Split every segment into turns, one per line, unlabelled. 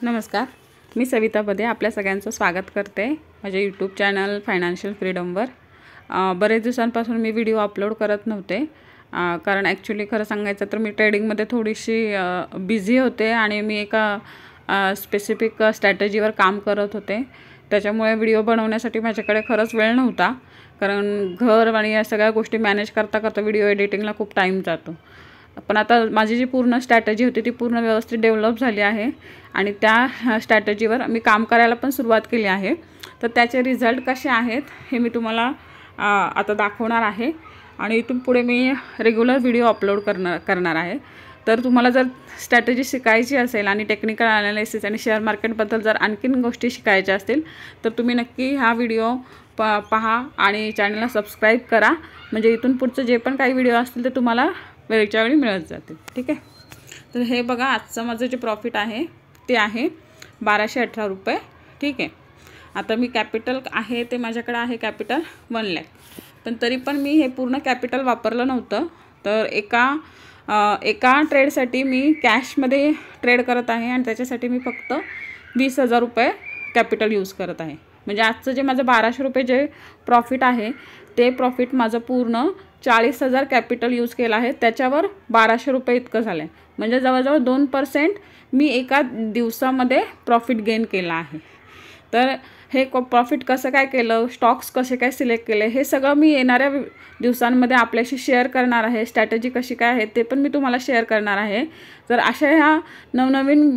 नमस्कार, मी सविता बदे आपल्या सगळ्यांचं स्वागत करते माझ्या यूट्यूब चॅनल फायनान्शियल फ्रीडमवर। बरेच दिवसांपासून मी व्हिडिओ अपलोड करत नव्हते कारण ॲक्च्युली खरं सांगायचं तर मी ट्रेडिंगमध्ये थोडीशी बिझी होते आणि मी एका स्पेसिफिक स्ट्रॅटेजीवर काम करत होते। त्याच्यामुळे व्हिडिओ बनवण्यासाठी माझ्याकडे खरंच वेळ नव्हता, कारण घर आणि या सगळ्या गोष्टी मॅनेज करता करता व्हिडिओ एडिटिंगला खूप टाईम जातो। पण आता माझी जी पूर्ण स्ट्रॅटेजी होती ती पूर्ण व्यवस्थित डेव्हलप झाली आहे आणि त्या स्ट्रॅटेजीवर मी काम करायला पण सुरुवात केली आहे। तर त्याचे रिझल्ट कसे आहेत हे मी तुम्हाला आता दाखवणार आहे आणि इथून पुढे मी रेग्युलर व्हिडिओ अपलोड करणार आहे। तर तुम्हाला जर स्ट्रॅटेजी शिकायची असेल आणि टेक्निकल ॲनालिसिस आणि शेअर मार्केटबद्दल जर आणखीन गोष्टी शिकायच्या असतील तर तुम्ही नक्की हा व्हिडिओ पहा आणि चॅनलला सबस्क्राईब करा, म्हणजे इथून पुढचं जे पण काही व्हिडिओ असतील ते तुम्हाला वेळच्या वेळी मिळत जातील। ठीक आहे, तर हे बघा आजचं माझं जे प्रॉफिट आहे ते आहे 1218 रुपये। ठीक आहे, आता मी कॅपिटल आहे ते माझ्याकडे आहे कॅपिटल 1 लाख, पण तरी पण मी हे पूर्ण कॅपिटल वापरलं नव्हतं। तर एका ट्रेडसाठी मी कॅशमध्ये ट्रेड करत आहे आणि त्याच्यासाठी मी फक्त 20,000 रुपये कॅपिटल यूज करत आहे। म्हणजे आजचं जे माझं 1200 रुपये जे प्रॉफिट आहे ते प्रॉफिट माझं पूर्ण 40,000 कॅपिटल यूज केलं आहे, त्याच्यावर 1200 रुपये इतकं झालं आहे। म्हणजे जवळजवळ 2% मी एका दिवसामध्ये प्रॉफिट गेन केला आहे। तर हे प्रॉफिट कसं काय केलं, स्टॉक्स कसे काय सिलेक्ट केले, हे सगळं मी येणाऱ्या दिवसांमध्ये आपल्याशी शेअर करणार आहे। स्ट्रॅटेजी कशी काय आहे ते पण मी तुम्हाला शेअर करणार आहे। तर अशा ह्या नवनवीन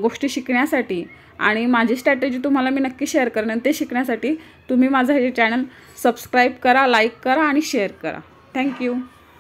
गोष्टी शिकण्यासाठी आणि माझी स्ट्रॅटेजी तुम्हाला मी नक्की शेअर करेन, ते शिकण्यासाठी तुम्ही माझं हे चॅनल सबस्क्राईब करा, लाईक करा आणि शेअर करा। थँक्यू।